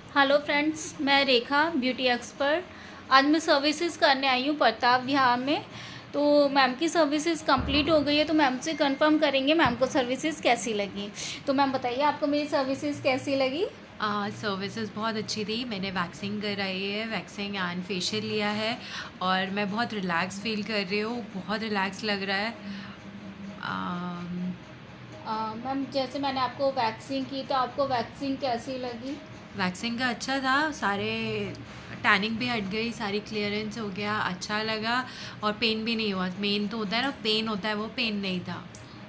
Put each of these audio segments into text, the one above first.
Hello friends, मैं रेखा beauty expert. आज मैं सर्विसेज करने आई हूँ प्रताप विहार में। तो मैम की सर्विसेज कंप्लीट हो गई है, तो मैम से कंफर्म करेंगे मैम को सर्विसेज कैसी लगी। तो मैम बताइए आपको मेरी सर्विसेज कैसी लगी। सर्विसेज बहुत अच्छी थी। मैंने वैक्सिंग कराई है, वैक्सिंग एंड फेशियल लिया है और मैं बहुत रिलैक्स फील कर रही हूँ, बहुत रिलैक्स लग रहा है। मैम जैसे मैंने आपको वैक्सिंग की, तो आपको वैक्सिंग कैसी लगी। वैक्सिंग का अच्छा था, सारे टैनिंग भी हट गई, सारी क्लियरेंस हो गया, अच्छा लगा और पेन भी नहीं हुआ। मेन तो होता है ना, पेन होता है, वो पेन नहीं था।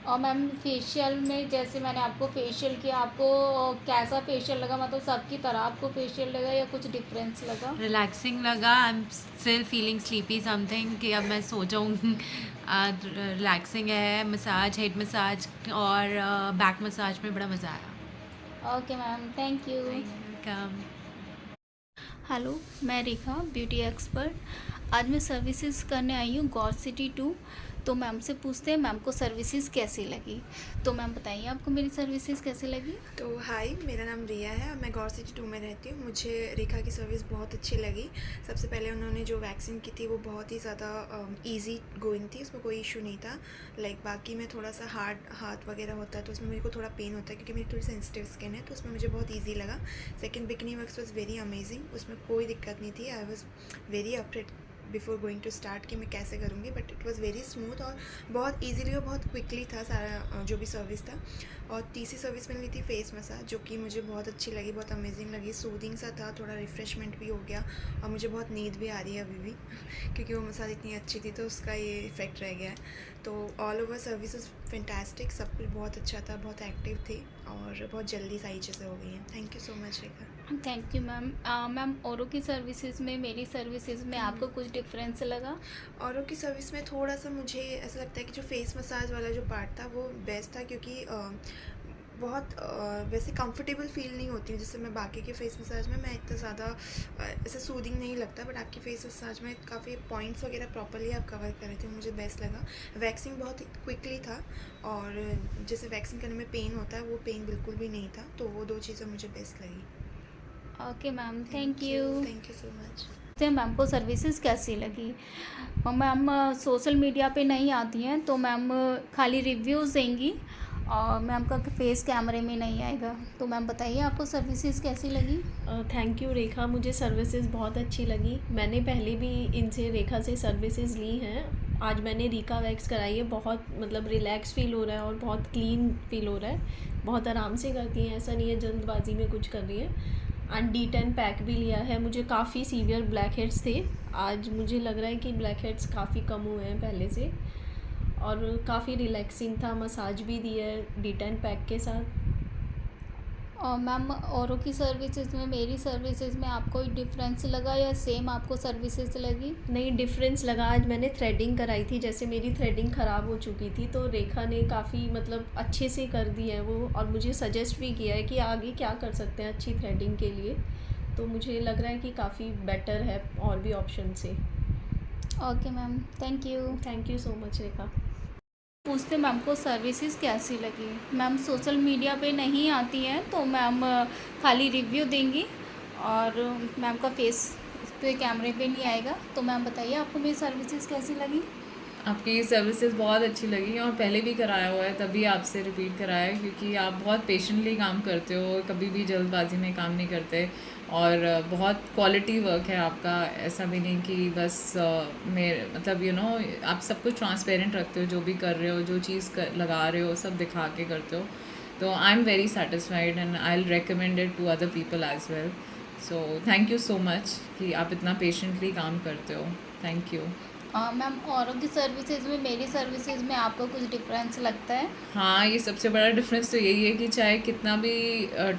और मैम फेशियल में जैसे मैंने आपको फेशियल किया, आपको कैसा फेशियल लगा, मतलब सबकी तरह आपको फेशियल लगा या कुछ डिफरेंस लगा। रिलैक्सिंग लगा। I am still feeling sleepy something कि अब मैं सो जाऊँ। रिलैक्सिंग है। मसाज, हेड मसाज और बैक मसाज में बड़ा मज़ा आया। Okay ma'am, thank you. Welcome. Hello, मैं रेखा ब्यूटी एक्सपर्ट। आज मैं सर्विसेज करने आई हूँ गौर सिटी 2। तो मैम से पूछते हैं मैम को सर्विसेज कैसी लगी। तो मैम बताइए आपको मेरी सर्विसेज कैसी लगी। तो हाय, मेरा नाम रिया है और मैं गौर सिटी 2 में रहती हूँ। मुझे रेखा की सर्विस बहुत अच्छी लगी। सबसे पहले उन्होंने जो वैक्सीन की थी वो बहुत ही ज़्यादा इजी गोइंग थी, उसमें कोई इशू नहीं था। बाकी में थोड़ा सा हार्ड हाथ वगैरह होता है तो उसमें मेरे को थोड़ा पेन होता है क्योंकि मेरी थोड़ी सेंसिटिव स्किन है, तो उसमें मुझे बहुत ईजी लगा। Second, bikini works was very amazing, उसमें कोई दिक्कत नहीं थी। I was very afraid before going to start कि मैं कैसे करूँगी, but it was very smooth और बहुत ईजीली और बहुत क्विकली था सारा जो भी सर्विस था। और तीसरी सर्विस मैंने ली थी फेस मसाज, जो कि मुझे बहुत अच्छी लगी, बहुत अमेजिंग लगी। सूदिंग सा था, थोड़ा रिफ़्रेशमेंट भी हो गया और मुझे बहुत नींद भी आ रही है अभी भी क्योंकि वो मसाज इतनी अच्छी थी तो उसका ये इफ़ेक्ट रह गया है। तो ऑल ओवर सर्विसेज फैंटास्टिक, सब कुछ बहुत अच्छा था, बहुत एक्टिव थी और बहुत जल्दी सारी चीज़ें हो गई हैं। Thank you so much Rekha. Thank you ma'am. Ma'am औरों की सर्विसेज में मेरी सर्विसेज में आपको कुछ डिफरेंस लगा। औरों की सर्विस में थोड़ा सा मुझे ऐसा लगता है कि जो फेस मसाज वाला जो पार्ट था वो बेस्ट था, क्योंकि बहुत वैसे कंफर्टेबल फील नहीं होती हूँ। जैसे मैं बाकी के फेस मसाज में मैं इतना ज़्यादा ऐसा सूदिंग नहीं लगता, बट आपकी फेस मसाज में काफ़ी पॉइंट्स वगैरह प्रॉपर्ली आप कवर कर रहे थे, मुझे बेस्ट लगा। वैक्सिंग बहुत क्विकली था और जैसे वैक्सिंग करने में पेन होता है वो पेन बिल्कुल भी नहीं था, तो वो दो चीज़ें मुझे बेस्ट लगी। Okay ma'am, thank you. Thank you so much. तो मैम को सर्विसेज कैसी लगी। मैम सोशल मीडिया पे नहीं आती हैं, तो मैम खाली रिव्यूज़ देंगी और मैम का फेस कैमरे में नहीं आएगा। तो मैम बताइए आपको सर्विसेज कैसी लगी। थैंक यू रेखा, मुझे सर्विसेज बहुत अच्छी लगी। मैंने पहले भी इनसे, रेखा से सर्विसेज ली हैं। आज मैंने रीका वैक्स कराई है, बहुत मतलब रिलैक्स फील हो रहा है और बहुत क्लीन फील हो रहा है। बहुत आराम से करती हैं, ऐसा नहीं है जल्दबाजी में कुछ कर रही है। एंड D10 पैक भी लिया है। मुझे काफ़ी सीवियर ब्लैक हेड्स थे, आज मुझे लग रहा है कि ब्लैक हेड्स काफ़ी कम हुए हैं पहले से और काफ़ी रिलैक्सिंग था। मसाज भी दी है D10 पैक के साथ। और मैम औरों की सर्विसेज में मेरी सर्विसेज में आपको कोई डिफरेंस लगा या सेम आपको सर्विसेज लगी। नहीं, डिफरेंस लगा। आज मैंने थ्रेडिंग कराई थी, जैसे मेरी थ्रेडिंग ख़राब हो चुकी थी तो रेखा ने काफ़ी मतलब अच्छे से कर दी है वो, और मुझे सजेस्ट भी किया है कि आगे क्या कर सकते हैं अच्छी थ्रेडिंग के लिए। तो मुझे लग रहा है कि काफ़ी बेटर है और भी ऑप्शन से। Okay ma'am, thank you. Thank you so much Rekha. पूछते मैम को सर्विसेज कैसी लगी। मैम सोशल मीडिया पे नहीं आती हैं, तो मैम खाली रिव्यू देंगी और मैम का फेस इस पे कैमरे पे नहीं आएगा। तो मैम बताइए आपको मेरी सर्विसेज कैसी लगी। आपकी सर्विसेज बहुत अच्छी लगी और पहले भी कराया हुआ है, तभी आपसे रिपीट कराया है क्योंकि आप बहुत पेशेंटली काम करते हो, कभी भी जल्दबाजी में काम नहीं करते और बहुत क्वालिटी वर्क है आपका। ऐसा भी नहीं कि बस मेरे मतलब आप सब कुछ ट्रांसपेरेंट रखते हो, जो भी कर रहे हो, जो चीज़ लगा रहे हो सब दिखा के करते हो। तो I am very satisfied and I will recommend it to other people as well. So thank you so much कि आप इतना पेशेंटली काम करते हो। Thank you. मैम औरों की सर्विसेज में मेरी सर्विसेज में आपको कुछ डिफरेंस लगता है। हाँ, ये सबसे बड़ा डिफरेंस तो यही है कि चाहे कितना भी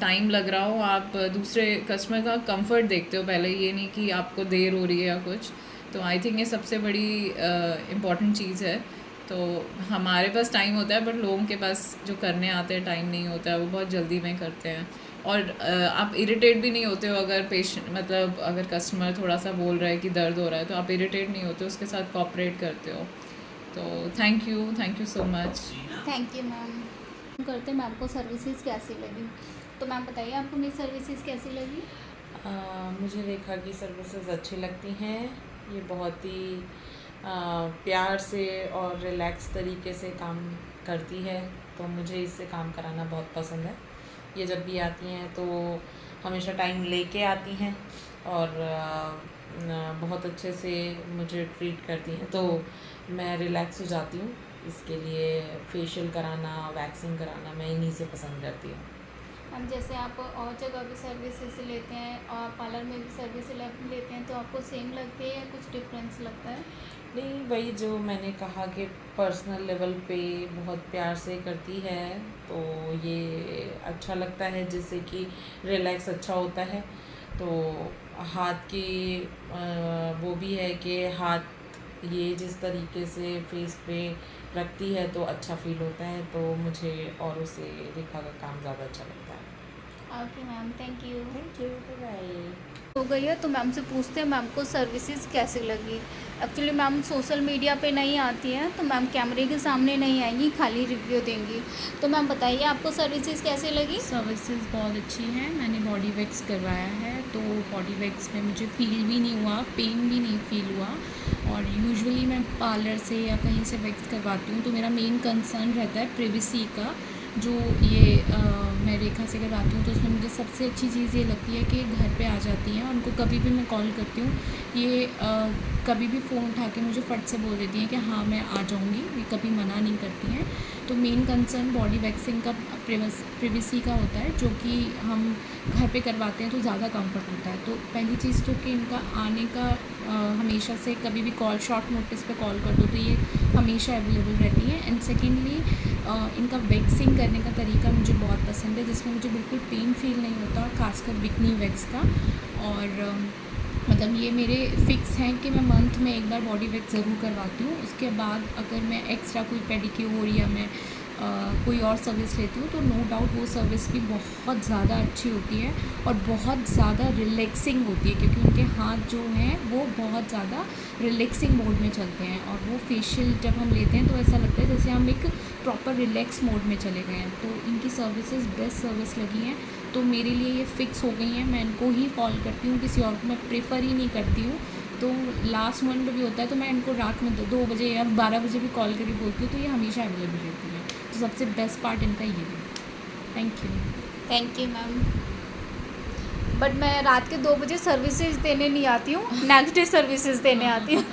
टाइम लग रहा हो, आप दूसरे कस्टमर का कंफर्ट देखते हो पहले, ये नहीं कि आपको देर हो रही है या कुछ। तो आई थिंक ये सबसे बड़ी इम्पॉर्टेंट चीज़ है। तो हमारे पास टाइम होता है बट लोगों के पास जो करने आते हैं टाइम नहीं होता है, वो बहुत जल्दी में करते हैं। और आप इरिटेट भी नहीं होते हो अगर पेशेंट मतलब अगर कस्टमर थोड़ा सा बोल रहा है कि दर्द हो रहा है, तो आप इरिटेट नहीं होते, उसके साथ कोऑपरेट करते हो। तो thank you so much. Thank you ma'am. करते मैम को सर्विसेज कैसी लगी। तो मैम बताइए आपको मेरी सर्विसेज कैसी लगी। मुझे रेखा की सर्विसेज अच्छी लगती हैं। ये बहुत ही प्यार से और रिलैक्स तरीके से काम करती है, तो मुझे इससे काम कराना बहुत पसंद है। ये जब भी आती हैं तो हमेशा टाइम लेके आती हैं और बहुत अच्छे से मुझे ट्रीट करती हैं, तो मैं रिलैक्स हो जाती हूँ। इसके लिए फेशियल कराना, वैक्सिंग कराना मैं इन्हीं से पसंद करती हूँ। हम जैसे आप और जगह भी सर्विसेज लेते हैं और पार्लर में भी सर्विस लेते हैं, तो आपको सेम लगती है या कुछ डिफरेंस लगता है? नहीं, वही जो मैंने कहा कि पर्सनल लेवल पे बहुत प्यार से करती है, तो ये अच्छा लगता है, जिससे कि रिलैक्स अच्छा होता है। तो हाथ की वो भी है कि हाथ ये जिस तरीके से फेस पे रखती है तो अच्छा फील होता है, तो मुझे औरों से रेखा का काम ज़्यादा अच्छा लगता है। Okay ma'am, thank you. Thank you, bye. हो गई है तो मैम से पूछते हैं मैम को सर्विसेज कैसी लगी। एक्चुअली मैम सोशल मीडिया पे नहीं आती हैं, तो मैम कैमरे के सामने नहीं आएंगी, खाली रिव्यू देंगी। तो मैम बताइए आपको सर्विसेज कैसी लगी? सर्विसेज बहुत अच्छी हैं। मैंने बॉडी वैक्स करवाया है, तो बॉडी वैक्स में मुझे फ़ील भी नहीं हुआ, पेन भी नहीं फ़ील हुआ। और यूजुअली मैं पार्लर से या कहीं से वैक्स करवाती हूँ, तो मेरा मेन कंसर्न रहता है प्रिवेसी का। जो ये मैं रेखा से करवाती हूँ, तो उसमें मुझे सबसे अच्छी चीज़ ये लगती है कि घर पे आ जाती हैं। उनको कभी भी मैं कॉल करती हूँ, ये कभी भी फ़ोन उठा के मुझे फट से बोल देती हैं कि हाँ मैं आ जाऊँगी, ये कभी मना नहीं करती हैं। तो मेन कंसर्न बॉडी वैक्सिंग का प्रिवेसी का होता है, जो कि हम घर पे करवाते हैं तो ज़्यादा कंफर्ट होता है। तो पहली चीज़ तो कि इनका आने का हमेशा से कभी भी कॉल शॉर्ट नोटिस पे कॉल कर दो तो ये हमेशा अवेलेबल रहती हैं। एंड सेकेंडली इनका वैक्सिंग करने का तरीका मुझे बहुत पसंद है, जिसमें मुझे बिल्कुल पेन फील नहीं होता, खासकर बिकनी वैक्स का। और मतलब ये मेरे फिक्स हैं कि मैं मंथ में एक बार बॉडी वैक्स ज़रूर करवाती हूँ। उसके बाद अगर मैं एक्स्ट्रा कोई पेडिक्योर या मैं कोई और सर्विस लेती हूँ, तो नो डाउट वो सर्विस भी बहुत ज़्यादा अच्छी होती है और बहुत ज़्यादा रिलैक्सिंग होती है, क्योंकि उनके हाथ जो हैं वो बहुत ज़्यादा रिलैक्सिंग मोड में चलते हैं। और वो फेशियल जब हम लेते हैं तो ऐसा लगता है जैसे हम एक प्रॉपर रिलैक्स मोड में चले गए हैं। तो इनकी सर्विसेज बेस्ट सर्विस लगी हैं, तो मेरे लिए ये फ़िक्स हो गई हैं। मैं इनको ही कॉल करती हूँ, किसी और को मैं प्रेफर ही नहीं करती हूँ। तो लास्ट मोमेंट भी होता है तो मैं इनको रात में 2 बजे या 12 बजे भी कॉल करके बोलती हूँ, तो ये हमेशा अवेलेबल रहती है। तो सबसे बेस्ट पार्ट इनका ये है। Thank you. Thank you ma'am. But मैं रात के 2 बजे सर्विसेज देने नहीं आती हूँ, नेक्स्ट डे सर्विसेज देने आती हूँ।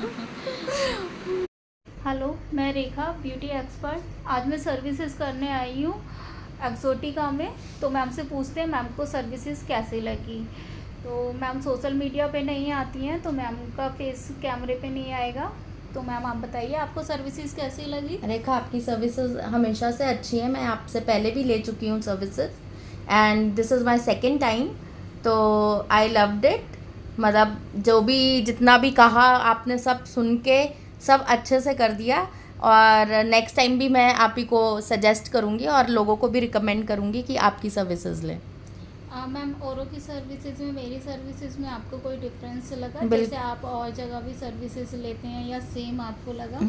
हेलो, मैं रेखा ब्यूटी एक्सपर्ट। आज मैं सर्विसेज करने आई हूँ एक्सोटिका में। तो मैम से पूछते हैं मैम को सर्विसेज कैसी लगी। तो मैम सोशल मीडिया पे नहीं आती हैं, तो मैम का फेस कैमरे पे नहीं आएगा। तो मैम आप बताइए आपको सर्विसेज कैसी लगी? रेखा, आपकी सर्विसेज हमेशा से अच्छी है। मैं आपसे पहले भी ले चुकी हूँ services, and this is my second time. तो आई लव्ड इट। मतलब जो भी जितना भी कहा आपने सब सुन के सब अच्छे से कर दिया, और नेक्स्ट टाइम भी मैं आप ही को सजेस्ट करूँगी और लोगों को भी रिकमेंड करूँगी कि आपकी सर्विसेज लें। मैम औरों की सर्विसेज में मेरी सर्विसेज में आपको कोई डिफरेंस लगा? बिल- जैसे आप और जगह भी सर्विसेज लेते हैं या सेम आपको लगा?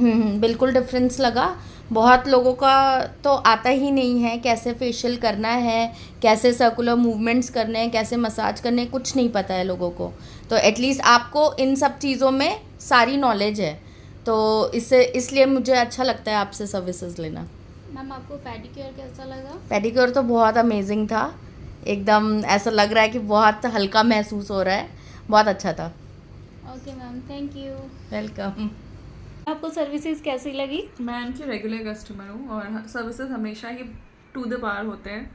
बिल्कुल डिफरेंस लगा। बहुत लोगों का तो आता ही नहीं है कैसे फेशियल करना है, कैसे सर्कुलर मूवमेंट्स करने हैं, कैसे मसाज करने हैं, कुछ नहीं पता है लोगों को। तो एटलीस्ट आपको इन सब चीज़ों में सारी नॉलेज है, तो इसलिए मुझे अच्छा लगता है आपसे सर्विसेज लेना। मैम आपको पेडिक्योर कैसा लगा? पेडिक्योर तो बहुत अमेजिंग था, एकदम ऐसा लग रहा है कि बहुत हल्का महसूस हो रहा है, बहुत अच्छा था। Okay ma'am, thank you. Welcome. आपको सर्विसेज कैसी लगी? मैं इनकी रेगुलर कस्टमर हूँ और सर्विसेज हमेशा ही टू द पार होते हैं।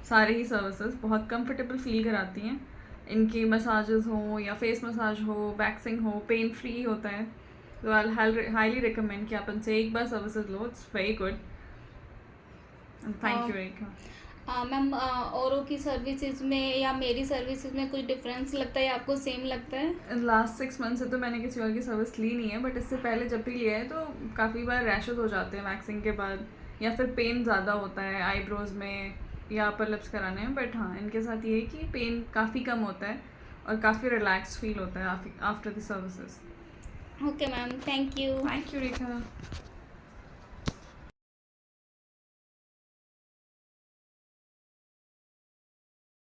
सारे ही सर्विसेज बहुत कंफर्टेबल फील कराती हैं। इनकी मसाजेस हो या फेस मसाज हो, वैक्सिंग हो, पेन फ्री होता है। तो आई हाईली रिकमेंड कि आप इनसे एक बार सर्विसेज लो। It's very good. Thank you Rekha. Ma'am औरों की सर्विसेज में या मेरी सर्विसेज में कुछ डिफरेंस लगता है या आपको सेम लगता है? लास्ट 6 मंथ से तो मैंने किसी और की सर्विस ली नहीं है, बट इससे पहले जब भी लिया है तो काफ़ी बार रैशेस हो जाते हैं वैक्सिंग के बाद, या फिर पेन ज़्यादा होता है आईब्रोज में या अपर लिप्स कराने में। बट हाँ, इनके साथ ये है कि पेन काफ़ी कम होता है और काफ़ी रिलैक्स फील होता है after the services. Okay ma'am, thank you. Thank you Rekha.